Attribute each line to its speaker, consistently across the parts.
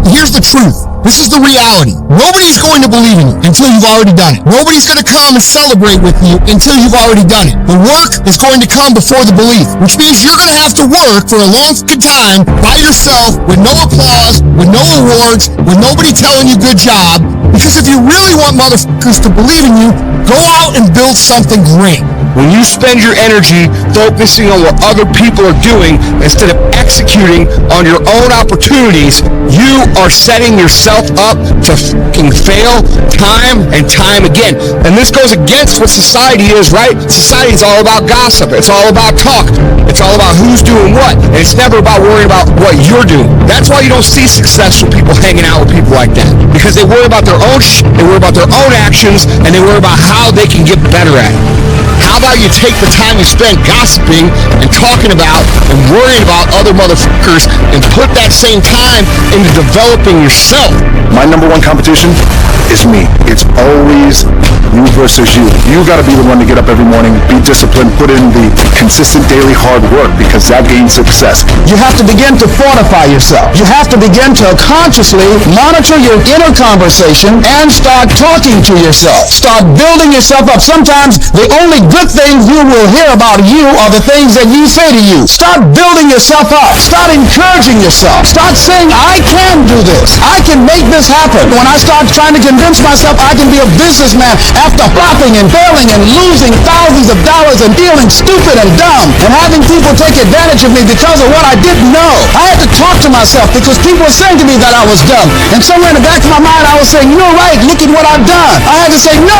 Speaker 1: Here's the truth. This is the reality. Nobody's going to believe in you until you've already done it. Nobody's going to come and celebrate with you until you've already done it. The work is going to come before the belief, which means you're going to have to work for a long time by yourself with no applause, with no awards, with nobody telling you good job. Because if you really want motherfuckers to believe in you, go out and build something great.
Speaker 2: When you spend your energy focusing on what other people are doing instead of executing on your own opportunities, you are setting yourself up to fucking fail time and time again. And this goes against what society is, right? Society is all about gossip. It's all about talk. It's all about who's doing what. And it's never about worrying about what you're doing. That's why you don't see successful people hanging out with people like that. Because they worry about their own shit, they worry about their own actions, and they worry about how they can get better at it. How about you take the time you spend gossiping and talking about and worrying about other motherfuckers and put that same time into developing yourself?
Speaker 3: My number one competition is me. It's always you versus you. You got to be the one to get up every morning, be disciplined, put in the consistent daily hard work, because that gains success.
Speaker 4: You have to begin to fortify yourself. You have to begin to consciously monitor your inner conversation and start talking to yourself. Start building yourself up. Sometimes the only good things you will hear about you are the things that you say to you. Start building yourself up. Start encouraging yourself. Start saying, I can do this. I can make this happen. When I start trying to convince myself I can be a businessman after flopping and failing and losing thousands of dollars and feeling stupid and dumb and having people take advantage of me because of what I didn't know, I had to talk to myself because people were saying to me that I was dumb. And somewhere in the back of my mind I was saying, you're right, look at what I've done. I had to say, no,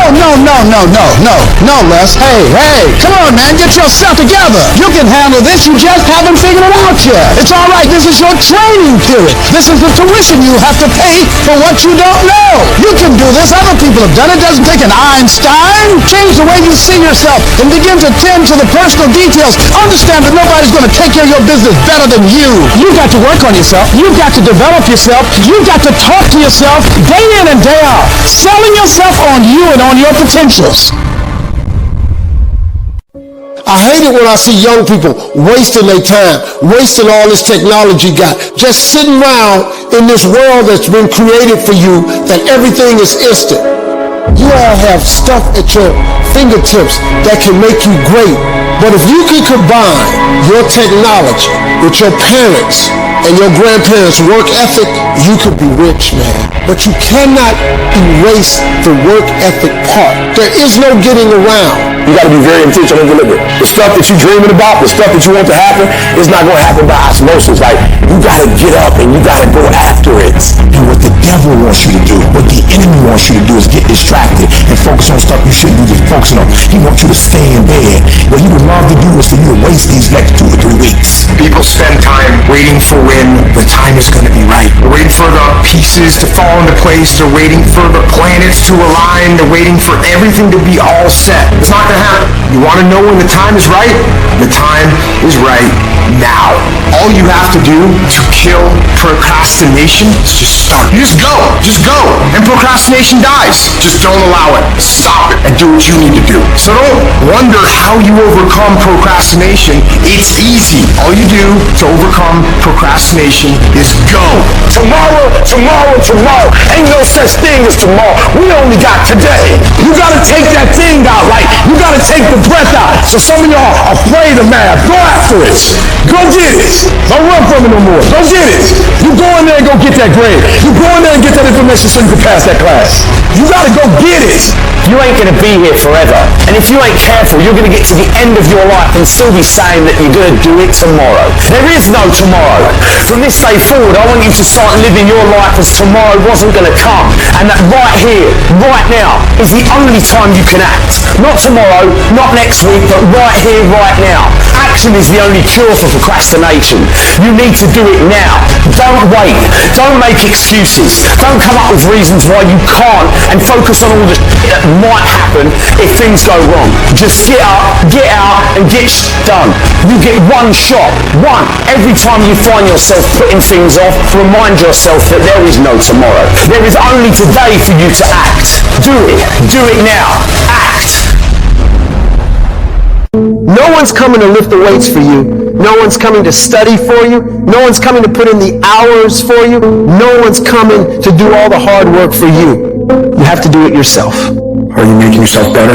Speaker 4: Les. Hey, come on, man, get yourself together. You can handle this, you just haven't figured it out yet. It's all right, this is your training period. This is the tuition you have to pay for what you don't know. You can do this, other people have done it. It doesn't take an Einstein. Change the way you see yourself and begin to tend to the personal details. Understand that nobody's going to take care of your business better than you. You've got to work on yourself. You've got to develop yourself. You've got to talk to yourself day in and day out, selling yourself on you and on your potentials.
Speaker 5: I hate it when I see young people wasting their time, wasting all this technology got, just sitting around in this world that's been created for you, that everything is instant. You all have stuff at your fingertips that can make you great. But if you can combine your technology with your parents and your grandparents' work ethic, you could be rich, man. But you cannot erase the work ethic part. There is no getting around.
Speaker 3: You got to be very intentional and deliberate. The stuff that you're dreaming about, the stuff that you want to happen, is not going to happen by osmosis. Like, you got to get up and you got to go after it.
Speaker 6: And what the devil wants you to do, what the enemy wants you to do, is get distracted and focus on stuff you shouldn't be focusing on. He wants you to stay in bed. What he would love to do is for you to waste these next 2 or 3 weeks.
Speaker 7: People spend time waiting for when the time is going to be right. They're waiting for the pieces to fall into place. They're waiting for the planets to align. They're waiting for everything to be all set. It's not going to happen. You want to know when the time is right? The time is right now. All you have to do to kill procrastination is just start. You just go. Just go. And procrastination dies. Just don't allow it. Stop it and do what you need to do. So don't wonder how you overcome procrastination. It's easy. All you do to overcome procrastination is go.
Speaker 3: Tomorrow. Ain't no such thing as tomorrow. We only got today. You got to take that thing out. Like, you got to take the breath out. So some of y'all are afraid of math. Go after it. Go get it. Don't run from it no more. Go get it. You go in there and go get that grade. You go in there and get that information so you can pass that class. You got to go get it.
Speaker 8: You ain't going to be here forever. And if you ain't careful, you're going to get to the end of your life and still be saying that you're going to do it tomorrow. There is no tomorrow. From this day forward, I want you to start living your life as tomorrow wasn't going to come. And that right here, right now, is the only time you can act. Not tomorrow, not next week, but right here, right now. Action is the only cure for procrastination. You need to do it now. Don't wait. Don't make excuses. Don't come up with reasons why you can't and focus on all the that might happen if things go wrong. Just get up, get out, and get done. You get one shot. One. Every time you find yourself putting things off, remind yourself that there is no tomorrow. There is only today for you to act. Do it. Do it now. Act.
Speaker 5: No one's coming to lift the weights for you.
Speaker 9: No one's coming to study for you. No one's coming to put in the hours for you. No one's coming to do all the hard work for you. You have to do it yourself.
Speaker 7: Are you making yourself better?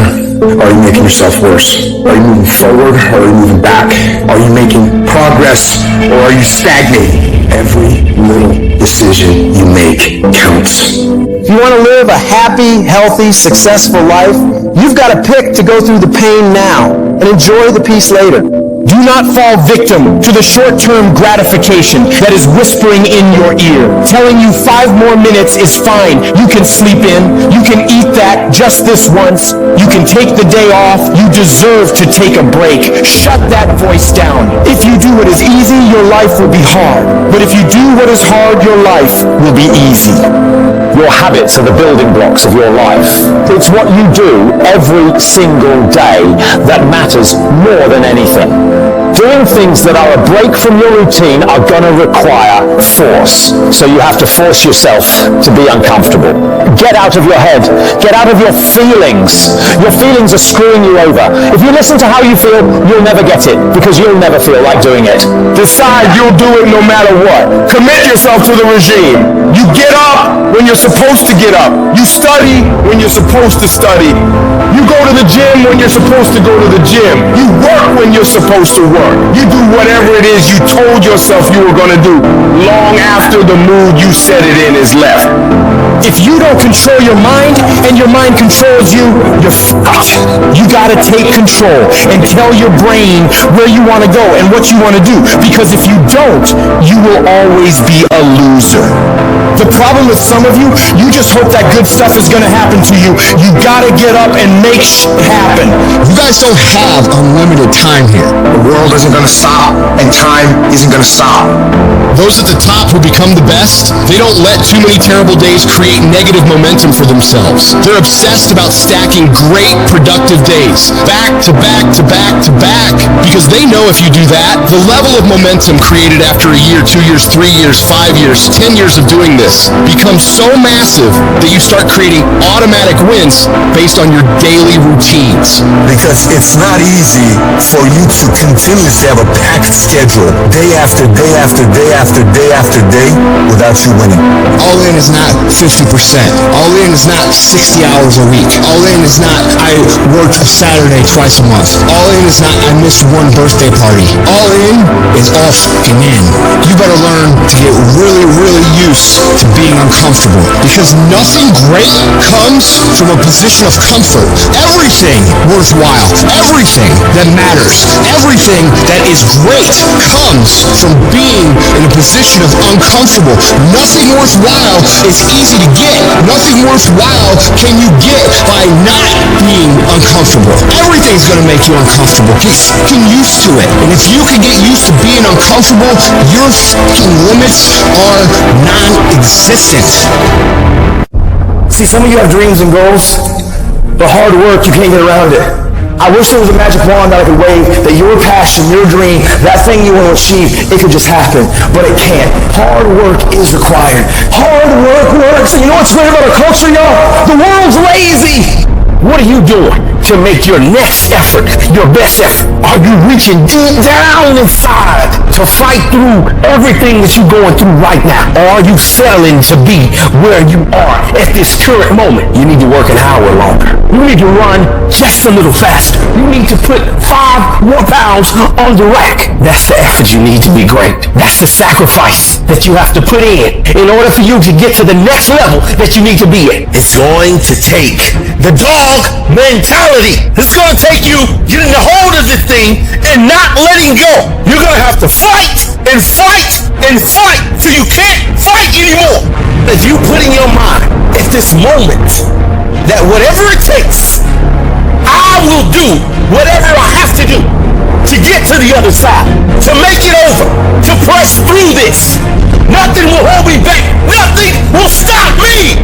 Speaker 7: Are you making yourself worse? Are you moving forward or are you moving back? Are you making progress or are you stagnating? Every little decision you make counts.
Speaker 9: If you want to live a happy, healthy, successful life, you've got to pick to go through the pain now and enjoy the peace later. Do not fall victim to the short-term gratification that is whispering in your ear, telling you 5 more minutes is fine. You can sleep in. You can eat that just this once. You can take the day off. You deserve to take a break. Shut that voice down. If you do what is easy, your life will be hard. But if you do what is hard, your life will be easy.
Speaker 8: Your habits are the building blocks of your life. It's what you do every single day that matters more than anything. Doing things that are a break from your routine are going to require force. So you have to force yourself to be uncomfortable. Get out of your head. Get out of your feelings. Your feelings are screwing you over. If you listen to how you feel, you'll never get it because you'll never feel like doing it.
Speaker 3: Decide you'll do it no matter what. Commit yourself to the regime. You get up when you're supposed to get up. You study when you're supposed to study. You go to the gym when you're supposed to go to the gym. You work when you're supposed to work. You do whatever it is you told yourself you were going to do long after the mood you set it in is left.
Speaker 9: If you don't control your mind and your mind controls you, you're fucked. You gotta take control and tell your brain where you want to go and what you want to do. Because if you don't, you will always be a loser. The problem with some of you, you just hope that good stuff is going to happen to you. You gotta get up and make shit happen.
Speaker 1: You guys don't have unlimited time here.
Speaker 7: The world isn't going to stop and time isn't going to stop.
Speaker 1: Those at the top who become the best, they don't let too many terrible days create negative momentum for themselves. They're obsessed about stacking great, productive days, back to back to back to back, because they know if you do that, the level of momentum created after a year, 2 years, 3 years, 5 years, 10 years of doing this becomes so massive that you start creating automatic wins based on your daily routines.
Speaker 6: Because it's not easy for you to continuously have a packed schedule day after day after day after day after day without you winning.
Speaker 1: All in is not 50%. All in is not 60 hours a week. All in is not I work a Saturday twice a month. All in is not I miss one birthday party. All in is all fucking in. You better learn to get really, really used to being uncomfortable, because nothing great comes from a position of comfort. Everything worthwhile, everything that matters, everything that is great comes from being in a position of uncomfortable. Nothing worthwhile is easy to get. Nothing worthwhile can you get by not being uncomfortable. Everything's going to make you uncomfortable. Get fucking used to it. And if you can get used to being uncomfortable, your fucking limits are non-existent.
Speaker 8: See, some of you have dreams and goals, but hard work, you can't get around it. I wish there was a magic wand that I could wave, that your passion, your dream, that thing you want to achieve, it could just happen, but it can't. Hard work is required. Hard work works. And you know what's great about our culture, y'all? The world's lazy. What are you doing to make your next effort your best effort? Are you reaching deep down inside to fight through everything that you're going through right now? Or are you settling to be where you are at this current moment? You need to work an hour longer. You need to run just a little faster. You need to put 5 more pounds on the rack. That's the effort you need to be great. That's the sacrifice that you have to put in order for you to get to the next level that you need to be at. It's going to take the dog mentality. It's going to take you getting a hold of this thing and not letting go. You're going to have to fight and fight and fight till you can't fight anymore. If you put in your mind at this moment that whatever it takes, I will do whatever I have to do to get to the other side, to make it over, to press through this. Nothing will hold me back. Nothing will stop me.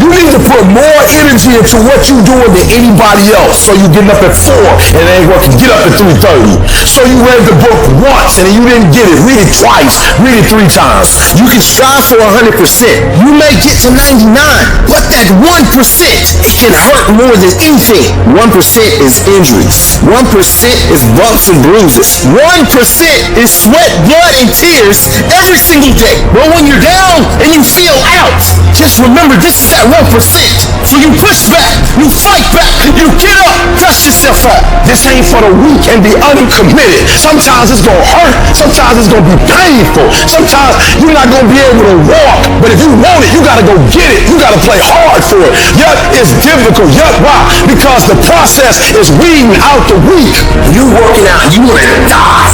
Speaker 3: You need to put more energy energy into what you doing than anybody else. So you getting up at 4 and it ain't working. Get up at 3:30. So you read the book once and you didn't get it. Read it twice. Read it 3 times. You can strive for 100%. You may get to 99, but that 1%, it can hurt more than anything. 1% is injuries. 1% is bumps and bruises. 1% is sweat, blood, and tears every single day. But when you're down and you feel out, just remember this is that 1%. So you push back, you fight back, you get up, dust yourself off. This ain't for the weak and the uncommitted. Sometimes it's gonna hurt, sometimes it's gonna be painful, sometimes you're not gonna be able to walk, but if you want it, you gotta go get it. You gotta play hard for it. Yup, it's difficult. Yup, why? Because the process is weeding out the weak. You working out, you ready to die.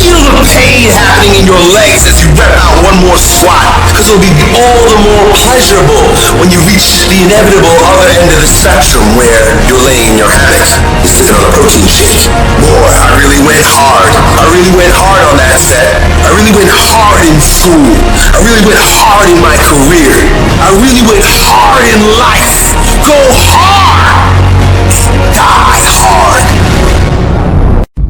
Speaker 3: Feel the pain happening in your legs as you rep out one more squat, because it'll be all the more pleasurable when you reach the inevitable other end of the spectrum where you're laying in your hammock, sipping on a protein shake. Boy, I really went hard. I really went hard on that set. I really went hard in school. I really went hard in my career. I really went hard in life. Go hard. Die hard.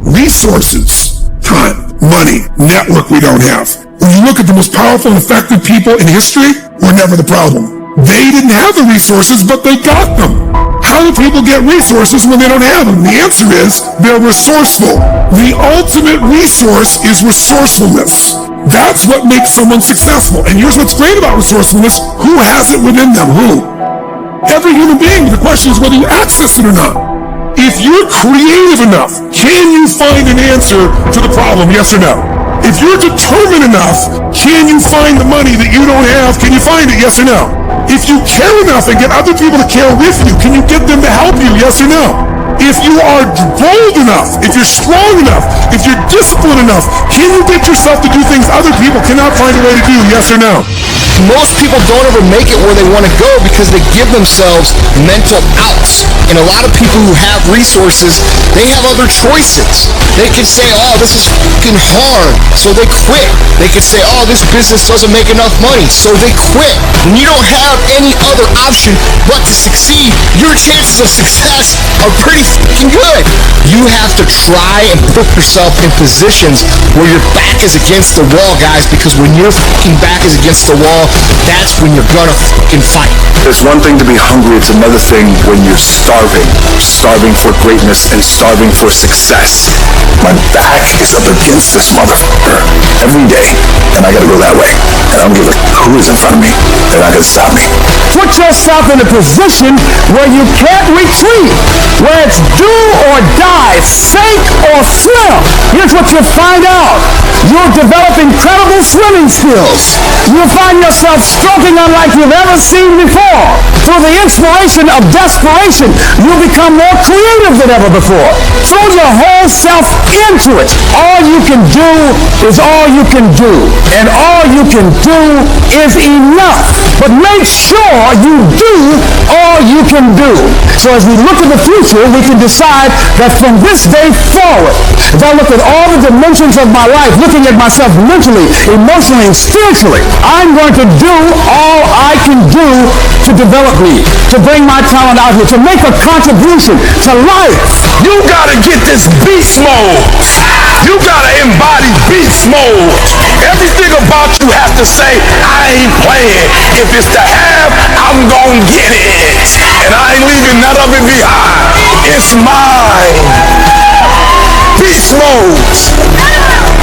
Speaker 6: Resources, time, money, network we don't have. When you look at the most powerful and effective people in history, we're never the problem. They didn't have the resources, but they got them. How do people get resources when they don't have them? The answer is they're resourceful. The ultimate resource is resourcefulness. That's what makes someone successful. And here's what's great about resourcefulness. Who has it within them? Who? Every human being. The question is whether you access it or not. If you're creative enough, can you find an answer to the problem? Yes or no? If you're determined enough, can you find the money that you don't have? Can you find it? Yes or no? If you care enough and get other people to care with you, can you get them to help you? Yes or no? If you are bold enough, if you're strong enough, if you're disciplined enough, can you get yourself to do things other people cannot find a way to do? Yes or no?
Speaker 2: Most people don't ever make it where they want to go because they give themselves mental outs. And a lot of people who have resources, they have other choices. They can say, oh, this is fucking hard, so they quit. They could say, oh, this business doesn't make enough money, so they quit. When you don't have any other option but to succeed, your chances of success are pretty fucking good. You have to try and put yourself in positions where your back is against the wall, guys, because when your fucking back is against the wall, that's when you're gonna fucking fight.
Speaker 3: It's one thing to be hungry, it's another thing when you're starving. Starving for greatness and starving for success. My back is up against this motherfucker every day, and I gotta go that way. And I don't give a who is in front of me. They're not gonna stop me.
Speaker 9: Put yourself in a position where you can't retreat, where it's do or die, sink or swim. Here's what you'll find out. You'll develop incredible swimming skills. You'll find yourself stroking unlike you've ever seen before. Through the inspiration of desperation, you'll become more creative than ever before. Throw your whole self into it. All you can do is all you can do. And all you can do is enough. But make sure you do all you can do. So as we look at the future, we can decide that from this day forward, as I look at all the dimensions of my life, looking at myself mentally, emotionally, and spiritually, I'm going to do all I can do to develop me, to bring my talent out here, to make a contribution to life.
Speaker 3: You gotta get this beast mode. You gotta embody beast mode. Everything about you has to say, I ain't playing. If it's to have, I'm gonna get it. And I ain't leaving none of it behind. It's mine. Beast mode.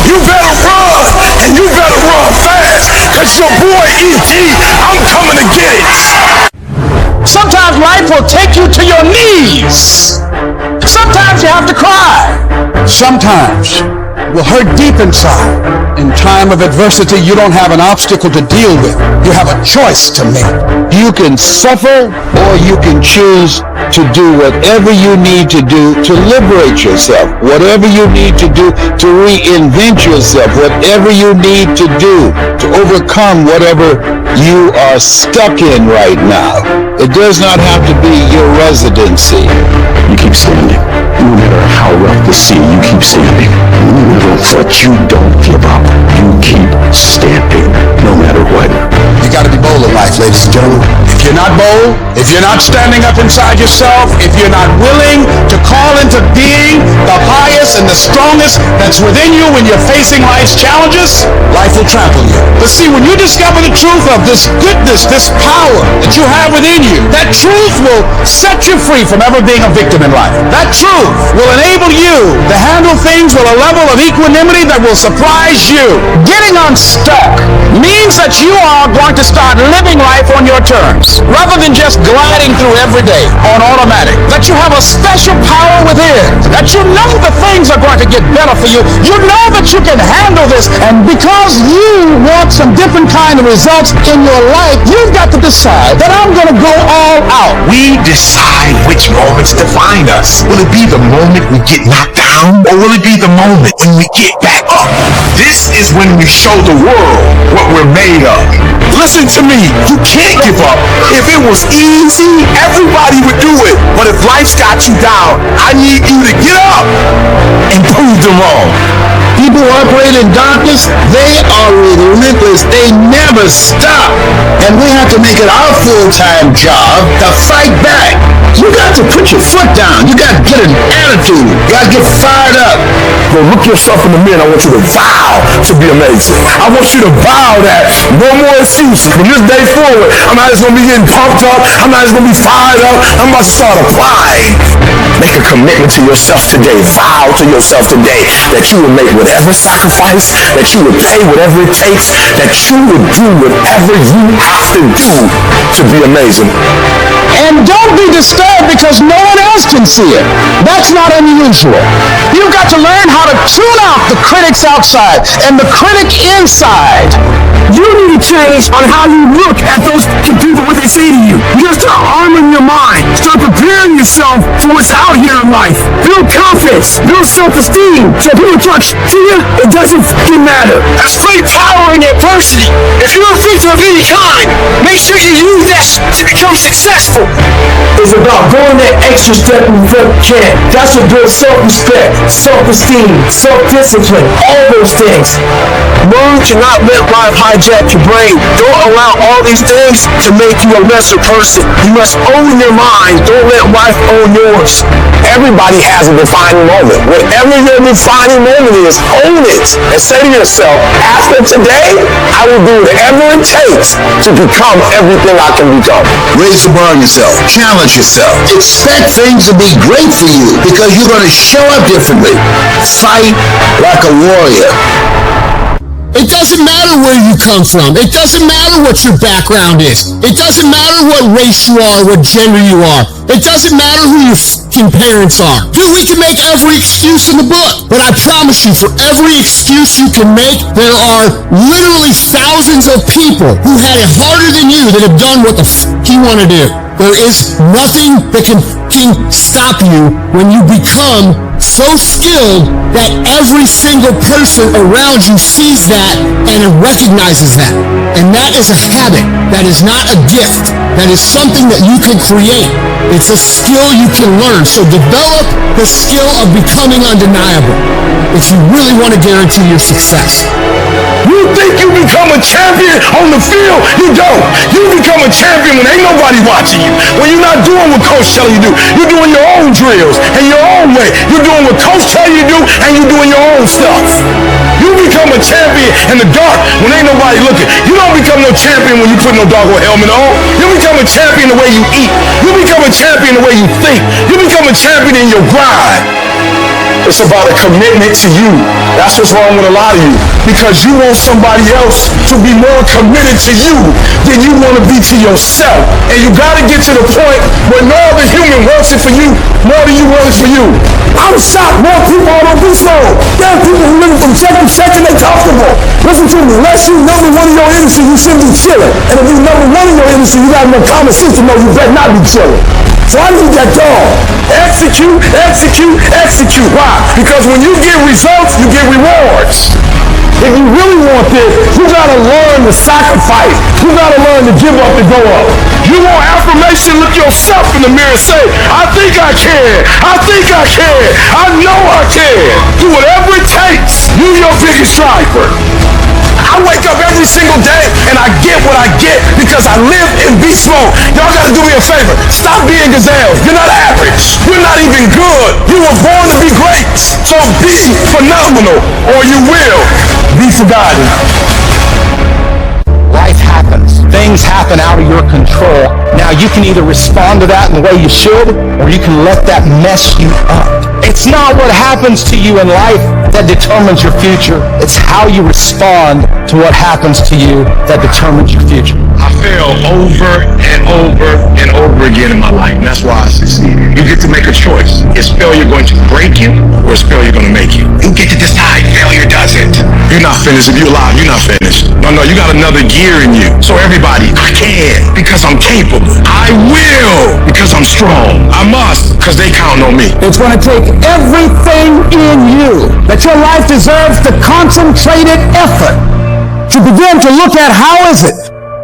Speaker 3: You better run, and you better run fast, cause your boy E.T., I'm coming to get it.
Speaker 9: Sometimes life will take you to your knees. Sometimes you have to cry. Sometimes it will hurt deep inside. In time of adversity, you don't have an obstacle to deal with. You have a choice to make.
Speaker 4: You can suffer or you can choose to do whatever you need to do to liberate yourself, whatever you need to do to reinvent yourself, whatever you need to do to overcome whatever you are stuck in right now. It does not have to be your residency.
Speaker 3: You keep standing. No matter how rough the sea, you keep standing. No matter what, you don't give up. You keep standing, no matter what.
Speaker 4: You got to be bold in life, ladies and gentlemen. If you're not humble, if you're not standing up inside yourself, if you're not willing to call into being the highest and the strongest that's within you when you're facing life's challenges, life will trample you. But see, when you discover the truth of this goodness, this power that you have within you, that truth will set you free from ever being a victim in life. That truth will enable you to handle things with a level of equanimity that will surprise you. Getting unstuck means that you are going to start living life on your terms, rather than just gliding through every day on automatic. That you have a special power within, that you know that things are going to get better for you. You know that you can handle this, and because you want some different kind of results in your life, you've got to decide that I'm going to go all out.
Speaker 7: We decide which moments define us. Will it be the moment we get knocked down, or will it be the moment when we get back up? This is when we show the world what we're made of. Listen to me, you can't give up. If it was easy, everybody would do it. But if life's got you down, I need you to get up and prove them wrong.
Speaker 4: People who operate in darkness, they are relentless. They never stop. And we have to make it our full-time job to fight back. You got to put your foot down. You got to get an attitude. You got to get fired up.
Speaker 3: Well, look yourself in the mirror, and I want you to vow to be amazing. I want you to vow that no more excuses. From this day forward, I'm not just going to be getting pumped up. I'm not just going to be fired up. I'm about to start applying. Make a commitment to yourself today. Vow to yourself today that you will make whatever sacrifice, that you would pay whatever it takes, that you would do whatever you have to do to be amazing.
Speaker 4: And don't be disturbed because no one else can see it. That's not unusual. You've got to learn how to tune out the critics outside and the critic inside.
Speaker 3: You need to change on how you look at those people, what they say to you. You gotta start arming your mind. Start preparing yourself for what's out here in life. Build confidence. Build self-esteem. So people talk to you, it doesn't fucking matter. There's great power in adversity. If you're a victim of any kind, make sure you use that to become successful. It's about going that extra step when you can. That's what builds self-respect, self-esteem, self-discipline, all those things. Learn to not let life hijack your brain. Don't allow all these things to make you a lesser person. You must own your mind. Don't let life own yours. Everybody has a defining moment. Whatever your defining moment is, own it. And say to yourself, after today, I will do whatever it takes to become everything I can become.
Speaker 4: Raise the bar on yourself. Challenge yourself. Expect things to be great for you because you're going to show up differently. Fight like a warrior.
Speaker 1: It doesn't matter where you come from. It doesn't matter what your background is. It doesn't matter what race you are, what gender you are. It doesn't matter who your fucking parents are. Dude, we can make every excuse in the book. But I promise you, for every excuse you can make, there are literally thousands of people who had it harder than you that have done what the fuck you want to do. There is nothing that can fucking stop you when you become so skilled that every single person around you sees that and recognizes that. And that is a habit. That is not a gift. That is something that you can create. It's a skill you can learn. So develop the skill of becoming undeniable if you really want to guarantee your success.
Speaker 3: You think you become a champion on the field? You don't. You become a champion when ain't nobody watching you. When you're not doing what coach telling you to do. You're doing your own drills and your own way. You're doing what coach telling you to do and you're doing your own stuff. You become a champion in the dark when ain't nobody looking. You don't become no champion when you put no doggone helmet on. You become a champion the way you eat. You become a champion the way you think. You become a champion in your grind. It's about a commitment to you. That's what's wrong with a lot of you. Because you want somebody else to be more committed to you than you want to be to yourself. And you got to get to the point where no other human wants it for you more than you want it for you. I'm shocked more people on this road. There are people who live from check to check and they comfortable. Listen to me. Unless you number one in your industry, you shouldn't be chilling. And if you're number one in your industry, you got enough common sense to know you better not be chilling. So I need that dog. Execute, execute, execute. Why? Because when you get results, you get rewards. If you really want this, you gotta learn to sacrifice. You gotta learn to give up to go up. You want affirmation, look yourself in the mirror and say, I think I can. I think I can. I know I can. Do whatever it takes. You're your biggest driver. I wake up every single day and I get what I get because I live in beast mode. Y'all gotta do me a favor. Stop being gazelles. You're not average. You're not even good. You were born to be great. So be phenomenal or you will be forgotten.
Speaker 4: Life happens. Things happen out of your control. Now you can either respond to that in the way you should, or you can let that mess you up. It's not what happens to you in life that determines your future. It's how you respond to what happens to you that determines your future.
Speaker 7: I fail over and over and over again in my life, and that's why I succeeded. You get to make a choice. Is failure going to break you, or is failure going to make you? You get to decide. Failure doesn't. You're not finished. If you're alive, you're not finished. No, you got another gear in you. So everybody, I can, because I'm capable. I will, because I'm strong. I must, because they count on me.
Speaker 4: It's going to take everything in you that your life deserves the concentrated effort to begin to look at how is it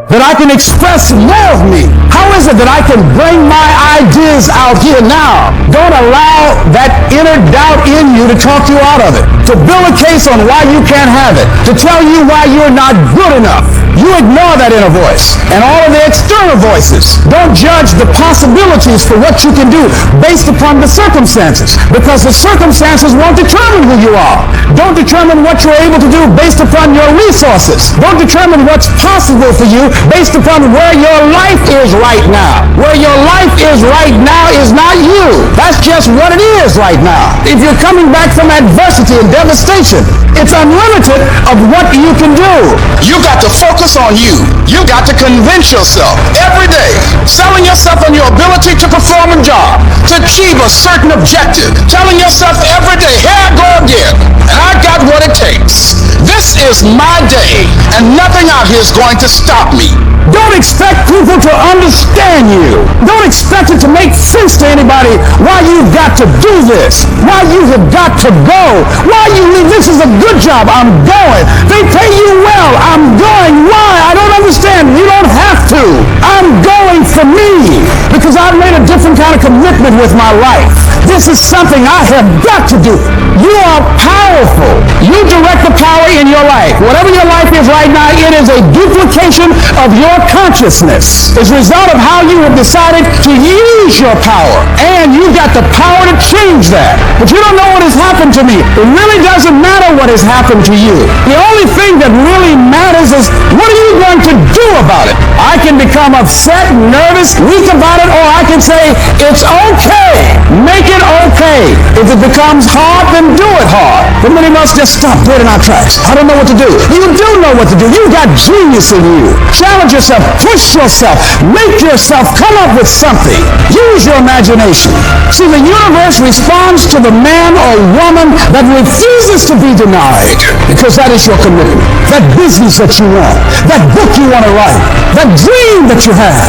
Speaker 4: that I can express more of me? How is it that I can bring my ideas out here now? Don't allow that inner doubt in you to talk you out of it, to build a case on why you can't have it, to tell you why you're not good enough. You ignore that inner voice and all of the external voices. Don't judge the possibilities for what you can do based upon the circumstances, because the circumstances won't determine who you are. Don't determine what you're able to do based upon your resources. Don't determine what's possible for you based upon where your life is right now. Where your life is right now is not you. That's just what it is right now. If you're coming back from adversity and devastation, it's unlimited of what you can do. You got to focus on you. You got to convince yourself every day, selling yourself on your ability to perform a job, to achieve a certain objective, telling yourself every day, here I go again, and I got what it takes. This is my day, and nothing out here is going to stop me. Don't expect people to understand you. Don't expect it to make sense to anybody why you've got to do this, why you have got to go, why you leave. This is a good job. I'm going. They pay you well. I'm going. Why? I don't understand. You don't have to. I'm going for me because I've made a different kind of commitment with my life. This is something I have got to do. You are powerful. You direct the power in your life. Whatever your life is right now, it is a duplication of your consciousness. It's a result of how you have decided to use your power. And you've got the power to change that. But you don't know what has happened to me. It really doesn't matter what has happened to you. The only thing that really matters is what are you going to do about it? I can become upset, nervous, weak about it, or I can say, it's okay. Make it okay. If it becomes hard, then do it hard. But many of us just stop dead in our tracks. I don't know what to do. You do know what to do. You've got genius in you. Challenge yourself. Push yourself. Make yourself come up with something. Use your imagination. See, the universe responds to the man or woman that refuses to be denied, because that is your commitment. That business that you want. That book you want to write. That dream that you have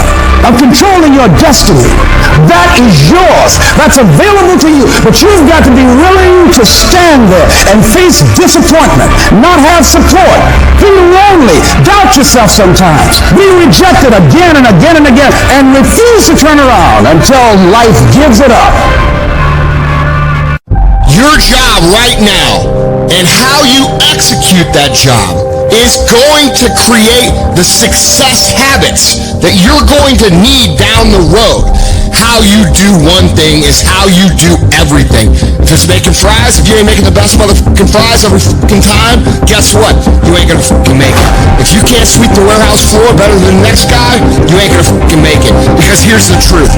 Speaker 4: of controlling your destiny. That is yours. That's available to you. But you've got to be willing to stand there and face disappointment, not have support, feel lonely, doubt yourself sometimes, be rejected again and again and again, and refuse to turn around until life gives it up.
Speaker 1: Your job right now and how you execute that job is going to create the success habits that you're going to need down the road. How you do one thing is how you do everything. If it's making fries, if you ain't making the best motherfucking fries every fucking time, guess what? You ain't gonna fucking make it. If you can't sweep the warehouse floor better than the next guy, you ain't gonna fucking make it. Because here's the truth.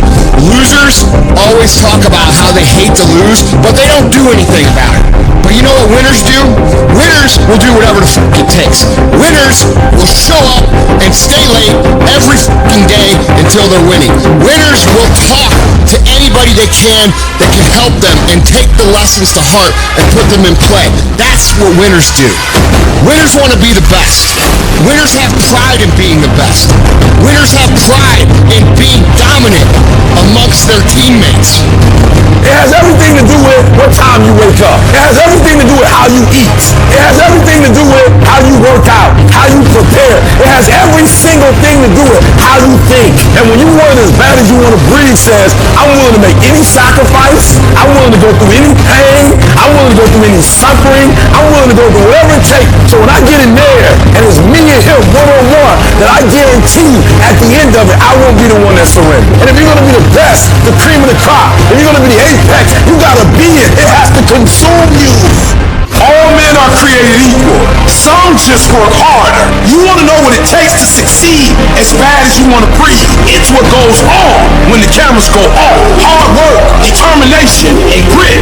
Speaker 1: Losers always talk about how they hate to lose, but they don't do anything about it. But you know what winners do? Winners will do whatever the fuck it takes. Winners will show up and stay late every fucking day until they're winning. Winners will talk to anybody they can that can help them and take the lessons to heart and put them in play. That's what winners do. Winners want to be the best. Winners have pride in being the best. Winners have pride in being dominant amongst their teammates.
Speaker 3: It has everything to do with what time you wake up. It has everything to do with how you eat. It has everything to do with how you work out, how you prepare. It has every single thing to do with how you think. And when you want it as bad bad as you want to breathe says, I'm willing to make any sacrifice. I'm willing to go through any pain. I'm willing to go through any suffering. I'm willing to go through whatever it takes. So when I get in there and it's me and him one-on-one, that I guarantee at the end of it, I won't be the one that surrenders. And if you're going to be the best, the cream of the crop, if you're going to be the apex, you got to be it. It has to consume you.
Speaker 6: All men are created equal. Some just work harder. You want to know what it takes to succeed as bad as you want to breathe. It's what goes on when the cameras go off. Hard work, determination, and grit.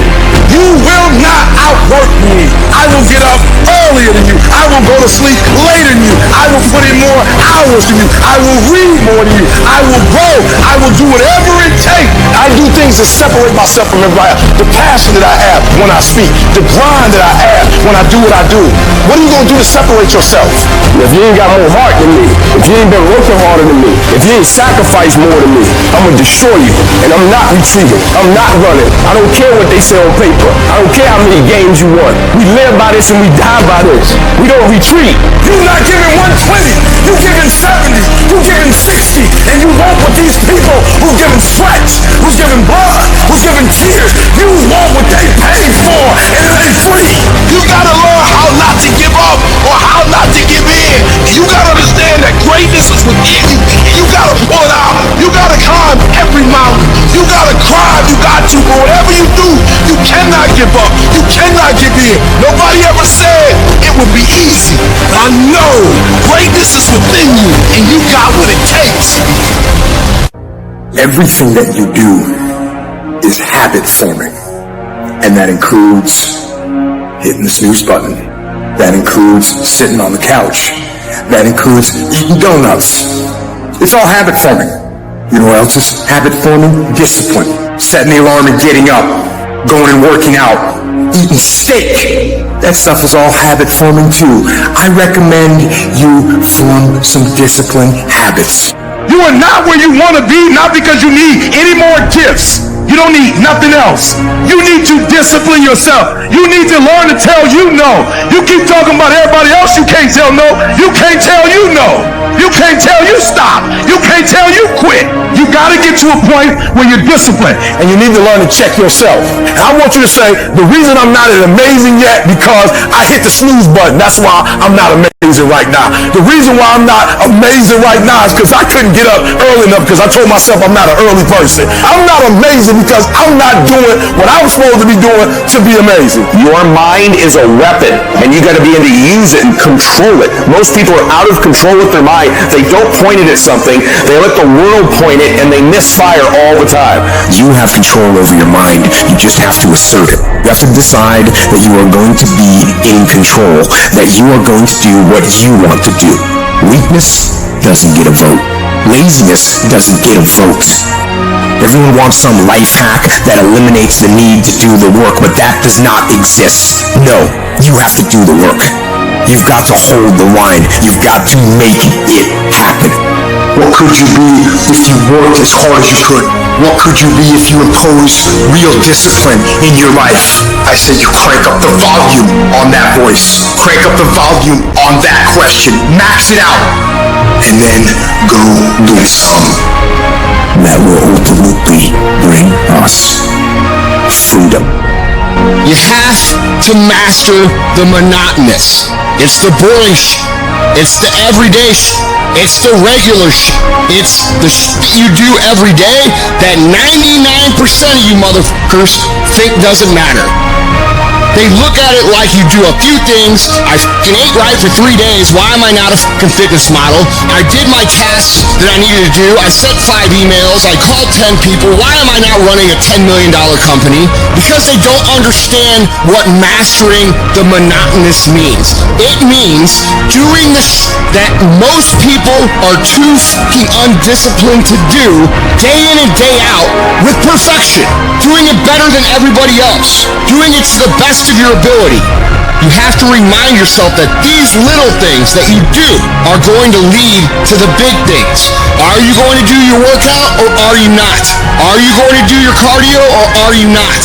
Speaker 6: You will not outwork me. I will get up earlier than you. I will go to sleep later than you. I will put in more hours than you. I will read more than you. I will grow. I will do whatever it takes.
Speaker 3: I do things to separate myself from everybody else. The passion that I have when I speak, the grind that I have when I do what I do. What are you going to do to separate yourself?
Speaker 7: If you ain't got more heart than me, if you ain't been working harder than me, if you ain't sacrificed more than me, I'm going to destroy you. And I'm not retreating. I'm not running. I don't care what they say on paper. I don't care how many games you won. We live by this and we die by this. We don't retreat.
Speaker 3: You're not giving 120. You're giving 70. You're giving 60. And you want what these people who's giving sweat, who's giving blood, who's giving tears, you want what they paid for, and it ain't free.
Speaker 6: You gotta learn how not to give up or how not to give in. You gotta understand that greatness is within you. You gotta pull it out. You gotta climb every mountain. You gotta climb. You got to. But whatever you do, you cannot give up. You cannot give in. Nobody ever said it would be easy. But I know greatness is within you, and you got what it takes.
Speaker 7: Everything that you do is habit forming. And that includes hitting the snooze button. That includes sitting on the couch. That includes eating donuts. It's all habit forming. You know what else is habit forming? Discipline. Setting the alarm and getting up. Going and working out. Eating steak. That stuff is all habit forming too. I recommend you form some discipline habits.
Speaker 6: You are not where you want to be, not because you need any more gifts. You don't need nothing else. You need to discipline yourself. You need to learn to tell you no. You keep talking about everybody else you can't tell no. You can't tell you no. You can't tell you stop. You can't tell you quit. You got to get to a point where you're disciplined.
Speaker 3: And you need to learn to check yourself. And I want you to say, the reason I'm not as amazing yet because I hit the snooze button. That's why I'm not amazing right now. The reason why I'm not amazing right now is because I couldn't get up early enough because I told myself I'm not an early person. I'm not amazing because I'm not doing what I'm supposed to be doing to be amazing.
Speaker 8: Your mind is a weapon, and you got to be able to use it and control it. Most people are out of control with their mind. They don't point it at something. They let the world point it, and they misfire all the time.
Speaker 7: You have control over your mind. You just have to assert it. You have to decide that you are going to be in control, that you are going to do what you want to do. Weakness doesn't get a vote. Laziness doesn't get a vote. Everyone wants some life hack that eliminates the need to do the work, but that does not exist. No, you have to do the work. You've got to hold the line. You've got to make it happen. What could you be if you worked as hard as you could? What could you be if you imposed real discipline in your life? I said you crank up the volume on that voice. Crank up the volume on that question. Max it out. And then go do some. That will ultimately bring us freedom.
Speaker 1: You have to master the monotonous. It's the boring shit. It's the everyday shit. It's the regular shit. It's the shit you do every day that 99% of you motherfuckers think doesn't matter. They look at it like you do a few things. I fucking ate right for 3 days. Why am I not a fucking fitness model? I did my tasks that I needed to do. I sent 5 emails. I called 10 people. Why am I not running a $10 million company? Because they don't understand what mastering the monotonous means. It means doing the shit that most people are too fucking undisciplined to do day in and day out with perfection. Doing it better than everybody else. Doing it to the best of your ability. You have to remind yourself that these little things that you do are going to lead to the big things. Are you going to do your workout or are you not? Are you going to do your cardio or are you not?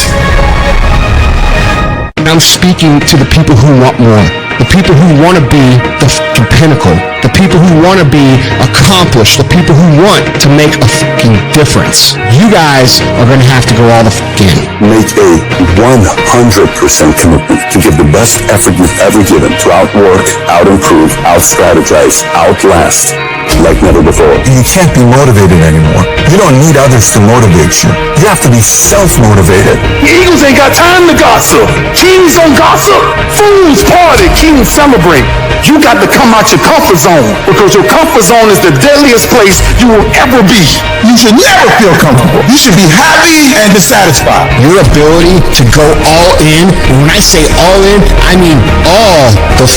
Speaker 1: I'm speaking to the people who want more. The people who want to be the
Speaker 2: pinnacle, the people who want to be accomplished, the people who want to make a fucking difference. You guys are going to have to go all the fuck in.
Speaker 10: Make a 100% commitment to give the best effort you've ever given to outwork, out-improve, out-strategize, outlast like never before.
Speaker 11: You can't be motivated anymore. You don't need others to motivate you. You have to be self-motivated.
Speaker 3: The Eagles ain't got time to gossip. Teams don't gossip. Fools party. Kings celebrate. You got to come out your comfort zone, because your comfort zone is the deadliest place you will ever be.
Speaker 11: You should never feel comfortable. You should be happy and dissatisfied.
Speaker 2: Your ability to go all in, and when I say all in, I mean all the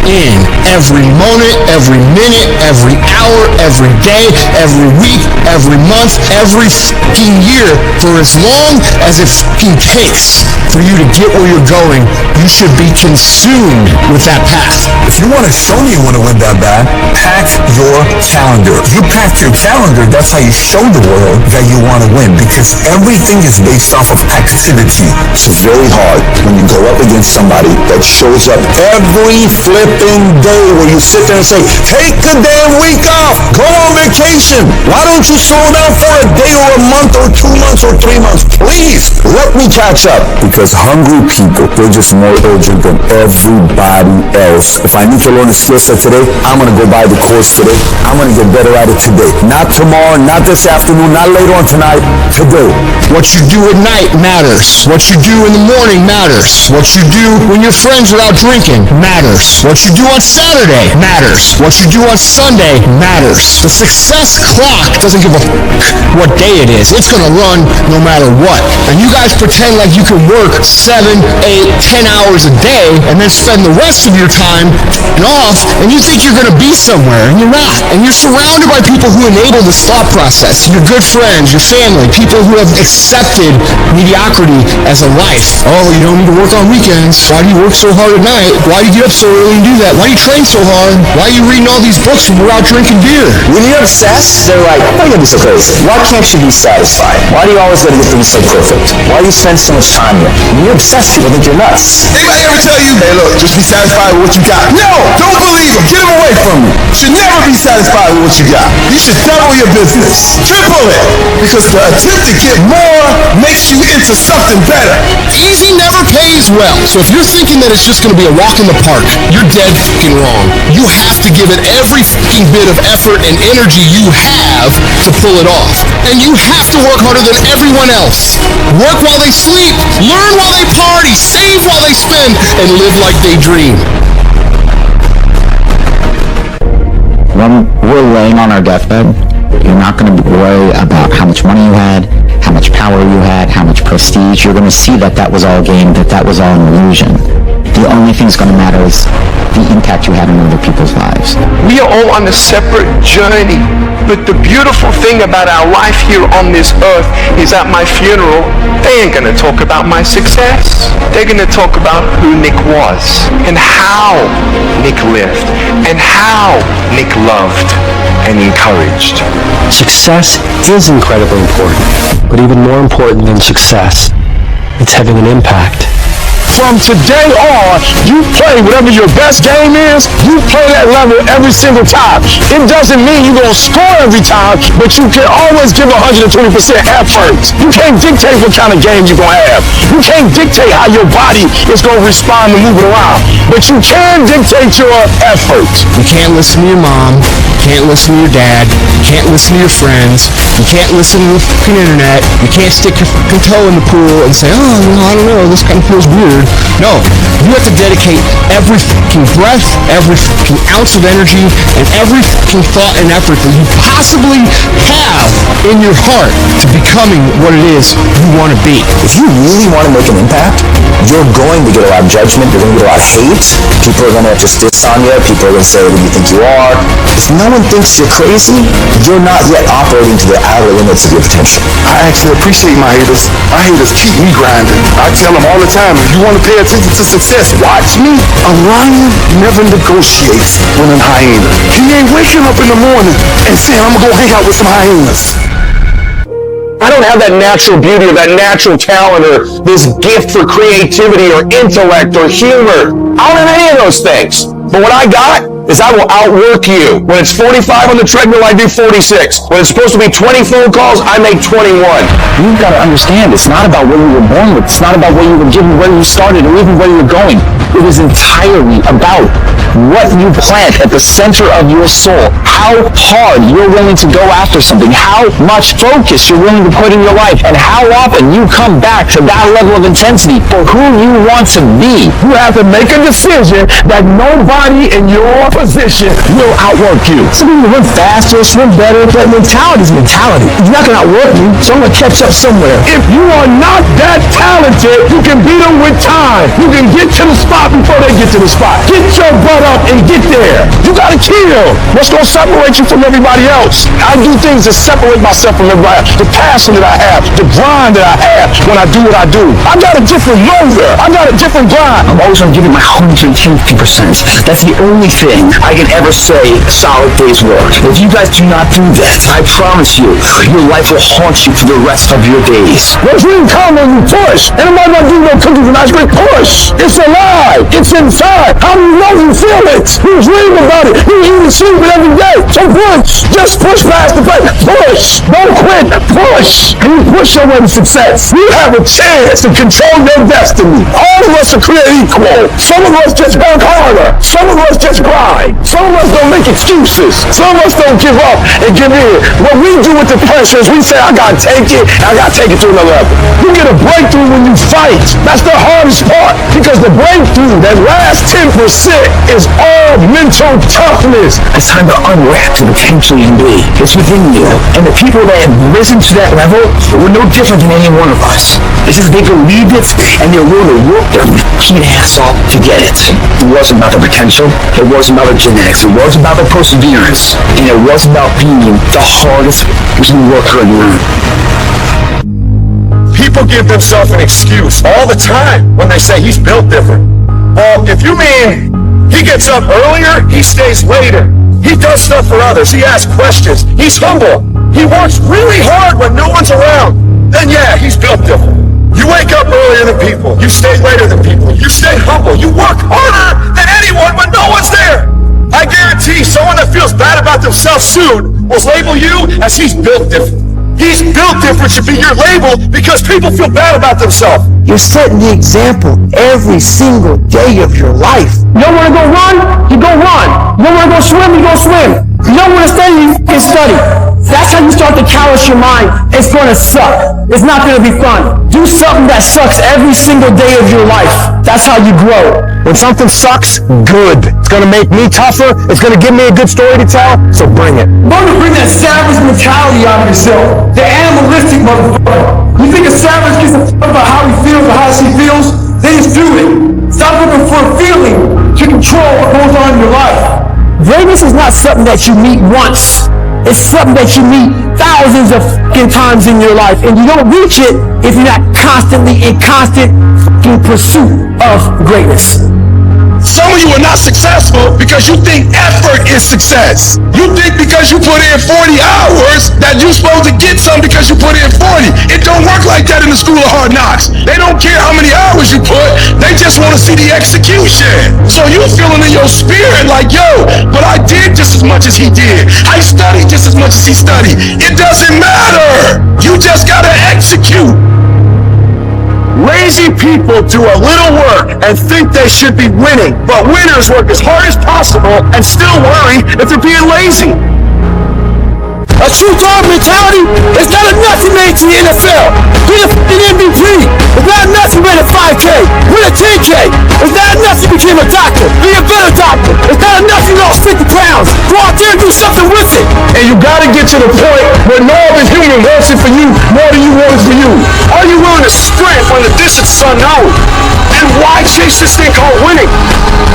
Speaker 2: in. Every moment, every minute, every hour, every day, every week, every month, every fucking year, for as long as it fucking takes for you to get where you're going, you should be consumed with that path.
Speaker 11: If you want to show me you want to win that bad, pack your calendar. If you pack your calendar, that's how you show the world that you want to win, because everything is based off of activity.
Speaker 10: It's very hard when you go up against somebody that shows up every flipping day where you sit there and say, take the damn week off, go on vacation. Why don't you slow down for a day or a month or 2 months or 3 months? Please, let me catch up. Because hungry people, they're just more urgent than everybody else. If I need to learn a skill set today, I'm going to go buy the course today. I'm going to get better at it today. Not tomorrow, not this afternoon, not later on tonight, today.
Speaker 2: What you do at night matters. What you do in the morning matters. What you do when your friends are out drinking matters. What you do on Saturday matters. What you do on Sunday matters. The success clock doesn't give a what day it is. It's going to run no matter what. And you guys pretend like you can work 7, 8, 10 hours a day and then spend the rest of your time off, and you think you're going to be somewhere, and you're not. And you're surrounded by people who enable this thought process. Your good friends, your family, people who have accepted mediocrity as a life. Oh, you don't need to work on weekends. Why do you work so hard at night? Why do you get up so early and do that? Why do you train so hard? Why are you reading all these books when you're out drinking beer?
Speaker 8: When you're obsessed, they're like, why are you so crazy? Why can't you be satisfied? Why do you always gotta get things so perfect? Why do you spend so much time here? When you're obsessed, people think you're nuts.
Speaker 11: Anybody ever tell you, hey look, just be satisfied with what you got? No! Don't believe them. Get them away from you. You should never be satisfied with what you got. You should double your business. Triple it. Because the attempt to get more makes you into something better.
Speaker 2: Easy never pays well. So if you're thinking that it's just going to be a walk in the park, you're dead fucking wrong. You have to give it every fucking bit of effort and energy you have to pull it off. And you have to work harder than everyone else. Work while they sleep, learn while they party, save while they spend, and live like they dream.
Speaker 12: When we're laying on our deathbed, you're not going to worry about how much money you had, how much power you had, how much prestige. You're going to see that that was all game, that was all an illusion. The only thing that's going to matter is the impact you had on other people's lives.
Speaker 13: We are all on a separate journey, but the beautiful thing about our life here on this earth is at my funeral, they ain't going to talk about my success. They're going to talk about who Nick was and how Nick lived and how Nick loved and encouraged.
Speaker 14: Success is incredibly important, but even more important than success, it's having an impact.
Speaker 3: From today on, you play whatever your best game is, you play that level every single time. It doesn't mean you're going to score every time, but you can always give 120% effort. You can't dictate what kind of game you're going to have. You can't dictate how your body is going to respond to moving around, but you can dictate your effort.
Speaker 2: You can't listen to your mom, you can't listen to your dad, you can't listen to your friends, you can't listen to the fucking internet, you can't stick your fucking toe in the pool and say, oh, I don't know, this kind of feels weird. No, you have to dedicate every fucking breath, every fucking ounce of energy, and every fucking thought and effort that you possibly have in your heart to becoming what it is you want to be.
Speaker 10: If you really want to make an impact, you're going to get a lot of judgment, you're going to get a lot of hate. People are going to just diss on you, people are going to say who you think you are. If no one thinks you're crazy, you're not yet operating to the outer limits of your potential.
Speaker 3: I actually appreciate my haters. My haters keep me grinding. I tell them all the time, if you want to pay attention to success, watch me. A lion never negotiates with a hyena. He ain't waking up in the morning and saying, I'm going to go hang out with some hyenas.
Speaker 8: I don't have that natural beauty or that natural talent or this gift for creativity or intellect or humor. I don't have any of those things. But what I got
Speaker 3: is I will outwork you. When it's 45 on the treadmill, I do 46. When it's supposed to be 20 phone calls, I make 21.
Speaker 12: You've got to understand, it's not about what you were born with. It's not about what you were given, where you started, or even where you're going. It is entirely about what you plant at the center of your soul, how hard you're willing to go after something, how much focus you're willing to put in your life, and how often you come back to that level of intensity for who you want to be.
Speaker 3: You have to make a decision that nobody in your position will outwork you.
Speaker 9: Some people run faster, swim better, but mentality is mentality. You're not going to outwork me, so I'm going to catch up somewhere.
Speaker 3: If you are not that talented, you can beat them with time. You can get to the spot before they get to the spot. Get your butt up and get there. You got to kill. What's going to separate you from everybody else? I do things that separate myself from everybody else. The passion that I have, the grind that I have when I do what I do. I got a different motor. I got a different grind.
Speaker 12: I'm always going to give you my 150%. That's the only thing I can ever say a solid day's work. If you guys do not do that, I promise you, your life will haunt you for the rest of your days.
Speaker 3: Your dream come when you push. And I'm not going to do no cookies and ice cream. Push. It's alive. It's inside. How do you know you feel it? You dream about it. You eat and sleep it every day. So push. Just push past the fact. Push. Don't quit. Push. And you push your way to success. You have a chance to control your destiny. All of us are created equal. Some of us just work harder. Some of us just grind. Some of us don't make excuses. Some of us don't give up and give in. What we do with the pressure is we say, I gotta take it, and I gotta take it to another level. You get a breakthrough when you fight. That's the hardest part. Because the breakthrough, that last 10% is all mental toughness.
Speaker 12: It's time to unwrap the potential you can be. It's within you. And the people that have risen to that level were no different than any one of us. It's just they believed it and they're willing to work their ass off to get it. It wasn't about the potential. It wasn't about the genetics. It wasn't about the perseverance. And it wasn't about being the hardest worker in the room.
Speaker 3: People give themselves an excuse all the time when they say he's built different. Well, if you mean he gets up earlier, he stays later. He does stuff for others. He asks questions. He's humble. He works really hard when no one's around. Then yeah, he's built different. You wake up earlier than people. You stay later than people. You stay humble. You work harder than anyone when no one's there. I guarantee someone that feels bad about themselves soon will label you as he's built different. He's built different should be your label because people feel bad about themselves.
Speaker 9: You're setting the example every single day of your life.
Speaker 3: You don't want to go run? You go run. You don't want to go swim? You go swim. You don't want to study? You can study. That's how you start to callous your mind. It's going to suck. It's not going to be fun. Do something that sucks every single day of your life. That's how you grow. When something sucks, good. It's going to make me tougher. It's going to give me a good story to tell. So bring it. You're going to bring that savage mentality out of yourself. The animalistic motherfucker. You think a savage gives a fuck about how he feels or how she feels? Then just do it. Stop looking for a feeling to control what goes on in your life. Greatness is not something that you meet once. It's something that you meet thousands of fucking times in your life. And you don't reach it if you're not constantly in constant fucking pursuit of greatness.
Speaker 11: Some of you are not successful because you think effort is success. You think because you put in 40 hours that you're supposed to get something because you put in 40. It don't work like that in the school of hard knocks. They don't care how many hours you put. They just want to see the execution. So you feeling in your spirit like, yo, but I did just as much as he did. I studied just as much as he studied. It doesn't matter. You just got to execute.
Speaker 3: Lazy people do a little work and think they should be winning, but winners work as hard as possible and still worry if they're being lazy. A true dog mentality is not enough to make it to the NFL. Be a f***ing MVP. It's not enough to win a 5K. Win a 10K. It's not enough to become a doctor. Be a better doctor. It's not enough you lost 50 pounds. Go out there and do something with it. And you gotta get to the point where no other human wants it for you more than you want it for you. Are you willing to sprint when the distance is unknown? And why chase this thing called winning?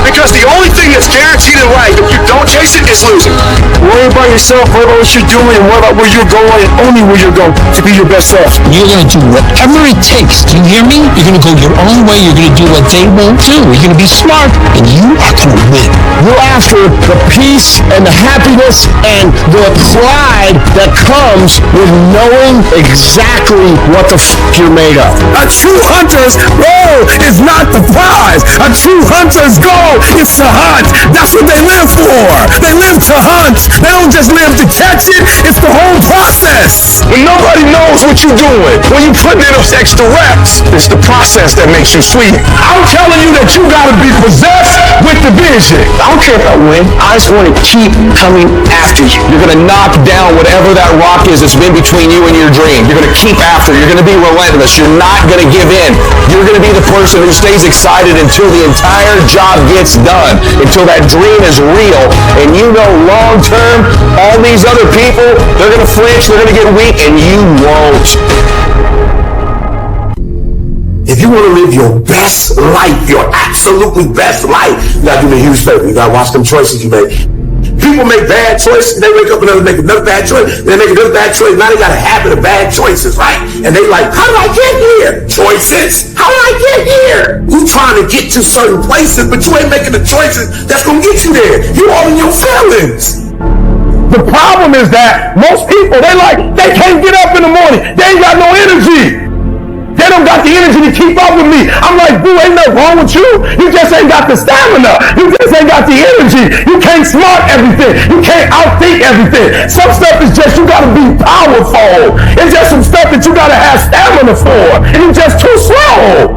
Speaker 3: Because the only thing that's guaranteed in life, if you don't chase it, is losing. Worry about yourself, worry about what you're doing, and worry about where you're going, and only where you're going to be your best self.
Speaker 1: You're going to do whatever it takes. Do you hear me? You're going to go your own way. You're going to do what they won't do. You're going to be smart, and you are going to win.
Speaker 3: You're after the peace and the happiness and the pride that comes with knowing exactly what the you're made of.
Speaker 11: A true hunter's goal is not the prize. A true hunter's goal is to hunt. That's what they live for. They live to hunt. They don't just live to catch it. It's the whole process.
Speaker 2: When nobody knows what you're doing, when you put in those extra reps, it's the process that makes you sweet.
Speaker 3: I'm telling you that you gotta be possessed with the vision.
Speaker 8: I don't care if I win. I just want to keep coming after you. You're going to knock down whatever that rock is that's been between you and your dream. You're going to keep after. You're going to be relentless. You're not going to give in. You're going to be the person who stays excited until the entire job gets done, until that dream is real. And you know long term, all these other people, they're going to flinch, they're going to get weak, and you won't.
Speaker 3: If you want to live your best life, your absolutely best life, you gotta do me a huge favor. You gotta watch them choices you make. People make bad choices, they wake up and they make another bad choice, they make another bad choice, now they got a habit of bad choices, right? And they like, how did I get here? Choices. How did I get here? You trying to get to certain places, but you ain't making the choices that's gonna get you there. You all in your feelings. The problem is that most people, they can't get up in the morning. They ain't got no energy. They don't got the energy to keep up with me. I'm like, boo, ain't nothing wrong with you. You just ain't got the stamina. You just ain't got the energy. You can't smart everything. You can't outthink everything. Some stuff is just, you gotta be powerful. It's just some stuff that you gotta have stamina for. And you're just too slow.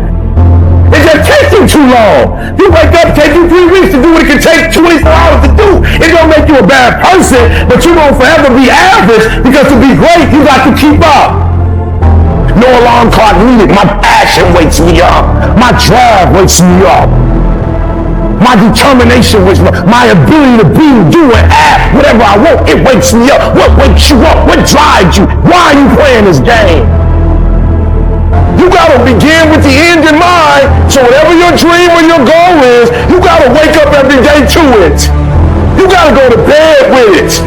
Speaker 3: It just takes you too long. You wake up, take you 3 weeks to do what it can take 24 hours to do. It don't make you a bad person, but you won't forever be average, because to be great, you got to keep up. No alarm clock needed. My passion wakes me up. My drive wakes me up. My determination wakes me up. My ability to be, do, and act whatever I want, it wakes me up. What wakes you up? What drives you? Why are you playing this game? You gotta begin with the end in mind. So whatever your dream or your goal is, you gotta wake up every day to it. You gotta go to bed with it.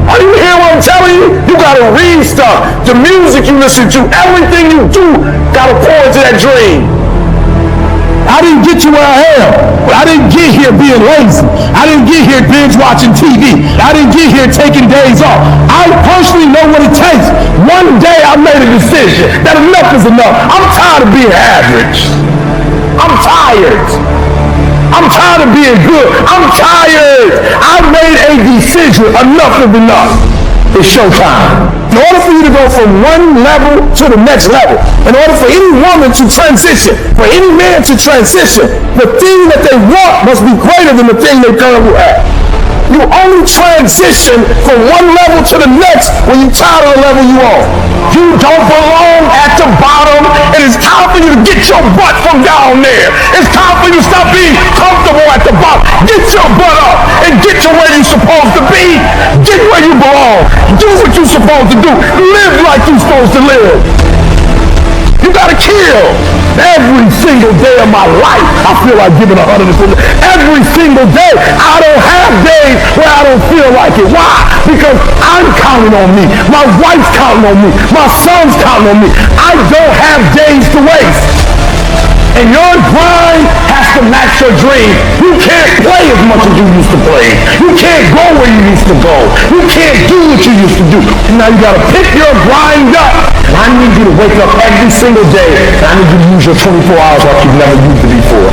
Speaker 3: Are you hearing what I'm telling you? You gotta read stuff. The music you listen to, everything you do, gotta pour into that dream. I didn't get you where I am, but I didn't get here being lazy. I didn't get here binge watching TV. I didn't get here taking days off. I personally know what it takes. One day I made a decision that enough is enough. I'm tired of being average. I'm tired. I'm tired of being good. I'm tired. I made a decision. Enough is enough. It's showtime. In order for you to go from one level to the next level, in order for any woman to transition, for any man to transition, the thing that they want must be greater than the thing they currently have. You only transition from one level to the next when you're tired of the level you on. You don't belong at the bottom, and it's time for you to get your butt from down there. It's time for you to stop being comfortable at the bottom. Get your butt up and get to where you're supposed to be. Get where you belong. Do what you're supposed to do. Live like you're supposed to live. You gotta kill. Every single day of my life, I feel like giving 100%. Every single day, I don't have days where I don't feel like it. Why? Because I'm counting on me. My wife's counting on me. My son's counting on me. I don't have days to waste. And your grind has to match your dream. You can't play as much as you used to play. You can't go where you used to go. You can't do what you used to do. And now you gotta pick your grind up. And I need you to wake up every single day. And I need you to use your 24 hours like you've never used it before.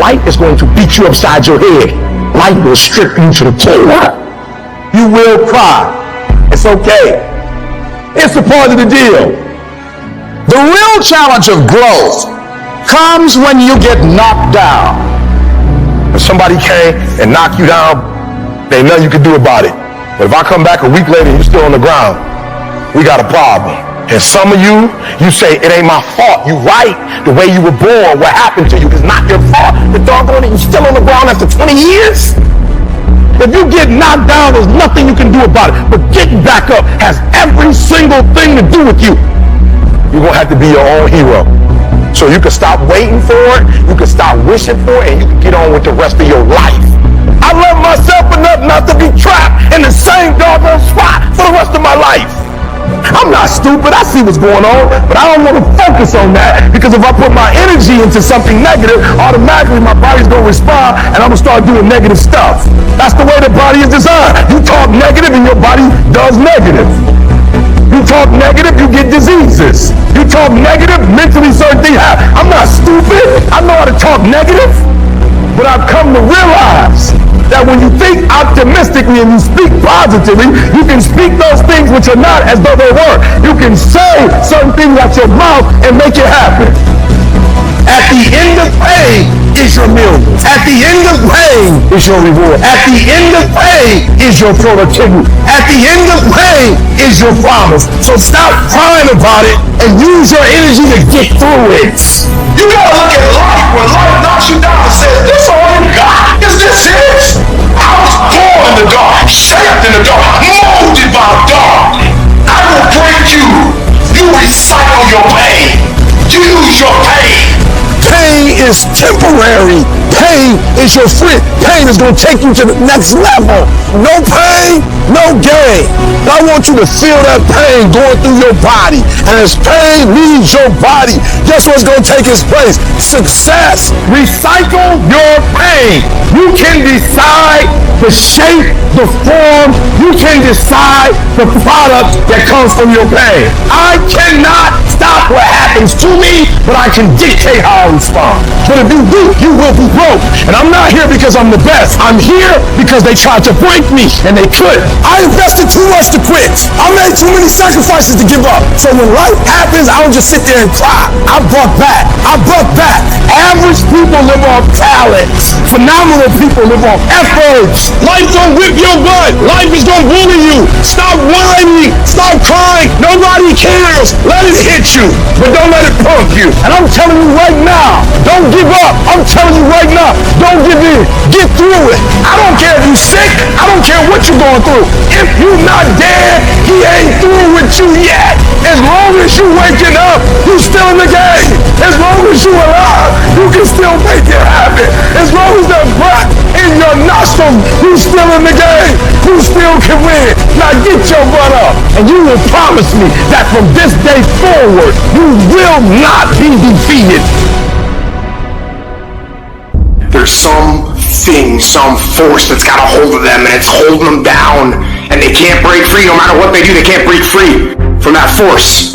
Speaker 3: Life is going to beat you upside your head. Life will strip you to the core. You will cry. It's okay. It's a part of the deal.
Speaker 4: The real challenge of growth comes when you get knocked down.
Speaker 3: If somebody came and knocked you down, there ain't nothing you can do about it. But if I come back a week later and you're still on the ground, we got a problem. And some of you say, it ain't my fault. You right. The way you were born, what happened to you is not your fault. The doggone it, you still on the ground after 20 years? If you get knocked down, there's nothing you can do about it. But getting back up has every single thing to do with you. You're going to have to be your own hero. So you can stop waiting for it, you can stop wishing for it, and you can get on with the rest of your life. I love myself enough not to be trapped in the same doggone spot for the rest of my life. I'm not stupid. I see what's going on, but I don't want to focus on that, because if I put my energy into something negative, automatically my body's going to respond and I'm going to start doing negative stuff. That's the way the body is designed. You talk negative and your body does negative. You talk negative, you get diseases. You talk negative, mentally certain things happen. I'm not stupid. I know how to talk negative, but I've come to realize that when you think optimistically and you speak positively, you can speak those things which are not as though they were. You can say certain things out your mouth and make it happen. At the end of pain is your millions. At the end of pain is your reward. At the end of pain is your productivity. At the end of pain is your promise. So stop crying about it and use your energy to get through it.
Speaker 11: You gotta look at life when life knocks you down and says, this all you got? Is this it? I was born in the dark, shaped in the dark, molded by dark. I will break you. You recycle your pain. Use your pain.
Speaker 3: Pain is temporary. Pain is your friend. Pain is going to take you to the next level. No pain, no gain. I want you to feel that pain going through your body. And as pain leaves your body, guess what's going to take its place? Success. Recycle your pain. You can decide the shape, the form. You can decide the product that comes from your pain. I cannot stop what happens to me, but I can dictate how I respond. But if you do, you will be broke. And I'm not here because I'm the best. I'm here because they tried to break me, and they couldn't. I invested too much to quit. I made too many sacrifices to give up. So when life happens, I don't just sit there and cry. I buck back. Average people live off talent. Phenomenal people live off efforts. Life don't whip your butt. Life is gonna bully you. Stop whining. Stop crying. Nobody cares. Let it hit you, but don't let it punk you. And I'm telling you right now, don't give up. I'm telling you right now, don't give in. Get through it. I don't care if you're sick. I don't care what you're going through. If you're not dead, he ain't through with you yet. As long as you waking up, you still in the game. As long as you alive, you can still make it happen. As long as there's breath in your nostrils, you still in the game. You still can win. Now get your butt up, and you will promise me that from this day forward, you will not be defeated.
Speaker 7: There's something, some force that's got a hold of them, and it's holding them down, and they can't break free. No matter what they do, they can't break free from that force.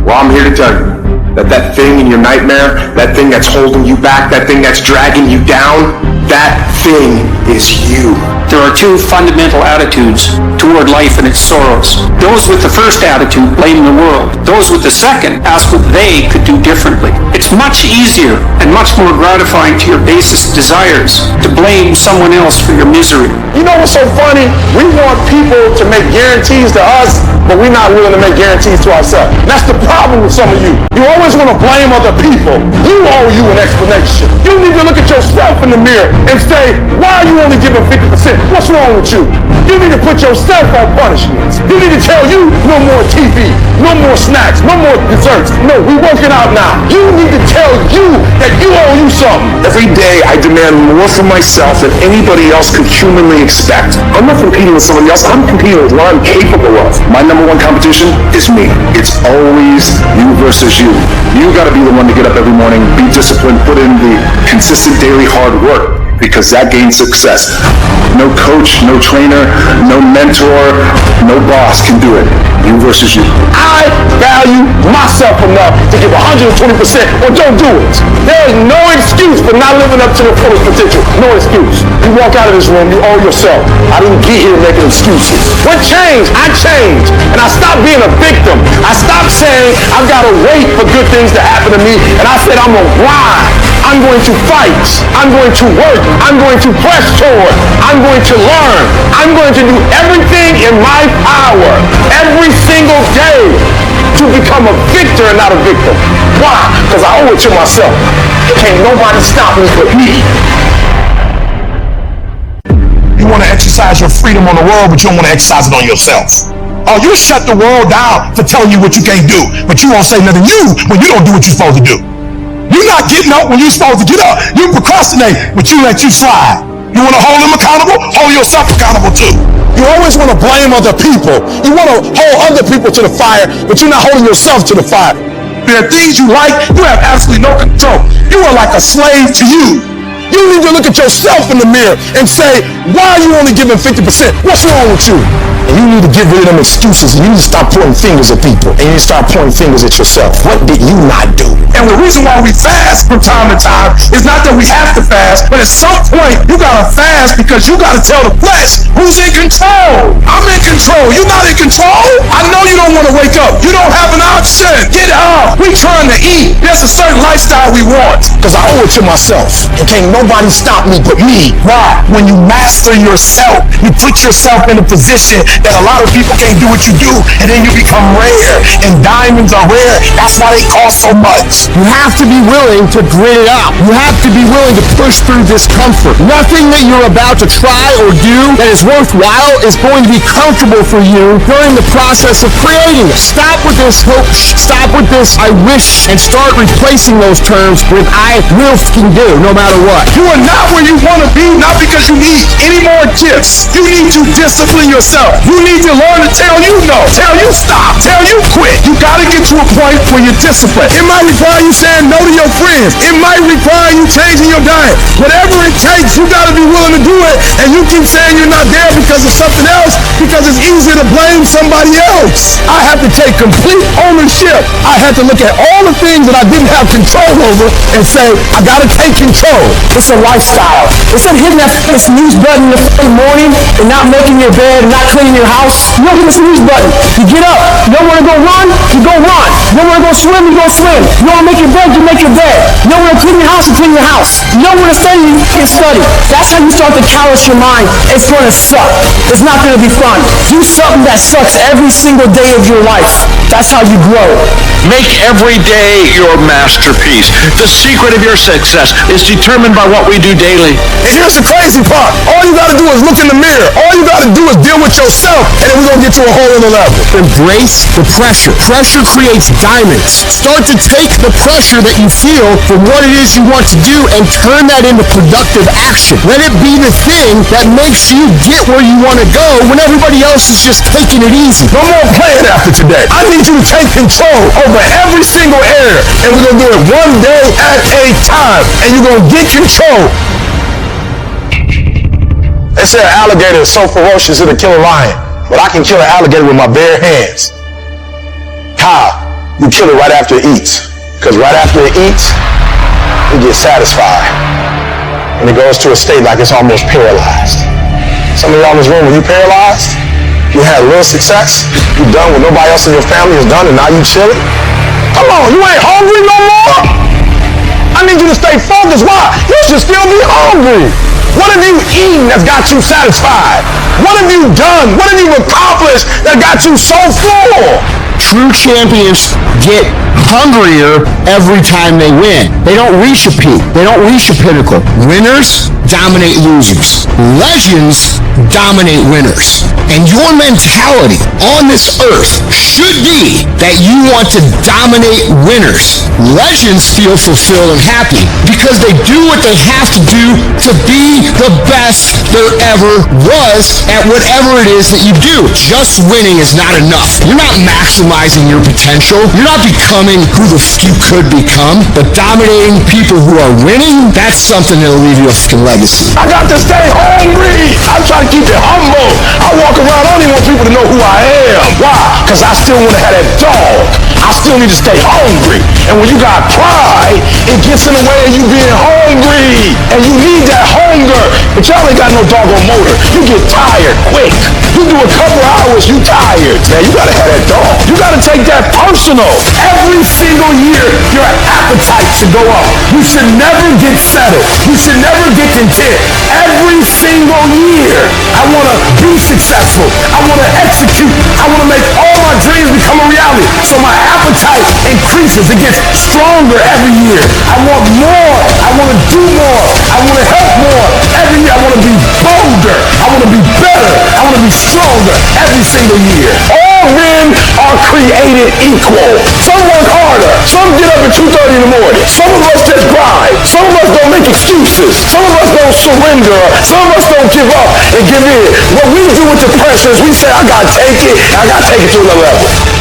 Speaker 7: Well, I'm here to tell you that thing in your nightmare, that thing that's holding you back, that thing that's dragging you down, that thing is you.
Speaker 15: There are two fundamental attitudes toward life and its sorrows. Those with the first attitude blame the world. Those with the second ask what they could do differently. It's much easier and much more gratifying to your basest desires to blame someone else for your misery.
Speaker 3: You know what's so funny? We want people to make guarantees to us, but we're not willing to make guarantees to ourselves. And that's the problem with some of you. You always want to blame other people. You owe you an explanation. You need to look at yourself in the mirror and say, why are you only giving 50%? What's wrong with you? You need to put yourself on punishments. You need to tell you no more TV, no more snacks, no more desserts. No, we working out now. You need to tell you that you owe you something.
Speaker 7: Every day I demand more from myself than anybody else could humanly expect. I'm not competing with somebody else. I'm competing with what I'm capable of. My number one competition is me. It's always you versus you. You got to be the one to get up every morning, be disciplined, put in the consistent daily hard work, because that gains success. No coach, no trainer, no mentor, no boss can do it. You versus you.
Speaker 3: I value myself enough to give 120% or don't do it. There is no excuse for not living up to the fullest potential. No excuse. You walk out of this room, you owe yourself. I didn't get here making excuses. What changed? I changed. And I stopped being a victim. I stopped saying I've got to wait for good things to happen to me. And I said I'm going to grind. I'm going to fight. I'm going to work. I'm going to press toward. I'm going to learn. I'm going to do everything in my power every single day to become a victor and not a victim. Why? Because I owe it to myself. Can't nobody stop me but me.
Speaker 11: You want to exercise your freedom on the world, but you don't want to exercise it on yourself. Oh, you shut the world down for telling you what you can't do, but you won't say nothing to you when you don't do what you're supposed to do. You're not getting up when you're supposed to get up. You procrastinate, but you let you slide.
Speaker 3: You want to hold them accountable? Hold yourself accountable too. You always want to blame other people. You want to hold other people to the fire, but you're not holding yourself to the fire. There are things you like, you have absolutely no control. You are like a slave to you. You need to look at yourself in the mirror and say, why are you only giving 50%? What's wrong with you? And you need to get rid of them excuses. And you need to stop pointing fingers at people. And you need to start pointing fingers at yourself. What did you not do? And the reason why we fast from time to time is not that we have to fast, but at some point you gotta fast because you gotta tell the flesh who's in control. I'm in control. You're not in control. I know you don't want to wake up. You don't have an option. Get up. We trying to eat. There's a certain lifestyle we want. Because I owe it to myself. And can't nobody stop me but me. Why? When you master yourself, you put yourself in a position that a lot of people can't do what you do, and then you become rare. And diamonds are rare. That's why they cost so much.
Speaker 1: You have to be willing to grit it out. You have to be willing to push through discomfort. Nothing that you're about to try or do that is worthwhile is going to be comfortable for you during the process of creating it. Stop with this hope. Stop with this I wish, and start replacing those terms with I will can do no matter what.
Speaker 3: You are not where you want to be, not because you need any more gifts. You need to discipline yourself. You need to learn to tell you no, tell you stop, tell you quit. You got to get to a point where you're disciplined. It might require you saying no to your friends. It might require you changing your diet. Whatever it takes, you got to be willing to do it. And you keep saying you're not there because of something else, because it's easier to blame somebody else. I have to take complete ownership. I have to look at all the things that I didn't have control over and say, I got to take control.
Speaker 9: It's a lifestyle. Instead of hitting that snooze button in the morning and not making your bed and not cleaning your house, you don't hit the snooze button. You get up. You don't want to go run, you go run. You don't want to go swim, you go swim. You don't want to make your bed, you make your bed. You don't want to clean your house, you clean your house. You don't want to study, you can study. That's how you start to callous your mind. It's going to suck. It's not going to be fun. Do something that sucks every single day of your life. That's how you grow.
Speaker 16: Make every day your masterpiece. The secret of your success is determined by what we do daily.
Speaker 3: And here's the crazy part. All you got to do is look in the mirror. All you got to do is deal with yourself, and then we're going to get to a whole other level.
Speaker 1: Embrace the pressure. Pressure creates diamonds. Start to take the pressure that you feel for what it is you want to do and turn that into productive action. Let it be the thing that makes you get where you want to go when everybody else is just taking it easy.
Speaker 3: No more playing after today. I need you to take control over every single area, and we're going to do it one day at a time, and you're going to get control. They say an alligator is so ferocious it'll kill a lion, but I can kill an alligator with my bare hands. How? You kill it right after it eats, because right after it eats, it gets satisfied, and it goes to a state like it's almost paralyzed. Some of y'all in this room, when you paralyzed, you had a little success, you done what nobody else in your family has done, and now you chilling. Come on, you ain't hungry no more? I need you to stay focused. Why? You should still be hungry. What have you eaten that's got you satisfied? What have you done? What have you accomplished that got you so full?
Speaker 1: True champions get hungrier every time they win. They don't reach a peak. They don't reach a pinnacle. Winners dominate losers. Legends dominate winners. And your mentality on this earth should be that you want to dominate winners. Legends feel fulfilled and happy because they do what they have to do to be the best there ever was at whatever it is that you do. Just winning is not enough. You're not maximizing your potential. You're not becoming who the f you could become. But dominating people who are winning, that's something that'll leave you a fucking legacy.
Speaker 3: I got to stay hungry. I'm trying to keep it humble. I walk around, I don't even want people to know who I am. Why? Because I still want to have that dog. I still need to stay hungry. And when you got pride, it gets in the way of you being hungry. And you need that hunger. But y'all ain't got no doggone motor. You get tired quick. You do a couple hours, you tired. Man, you gotta have that dog. You gotta take that personal. Every single year, your appetite should go up. You should never get settled. You should never get content. Every single year, I wanna be successful. I wanna execute. I wanna make all my dreams become a reality. So my appetite increases. It gets stronger every year. I want more. I want to do more. I want to help more. Every year I want to be bolder. I want to be better. I want to be stronger every single year. All men are created created equal. Some work harder. Some get up at 2:30 in the morning. Some of us just grind. Some of us don't make excuses. Some of us don't surrender. Some of us don't give up and give in. What we do with depression is we say, I gotta take it, and I gotta take it to another level.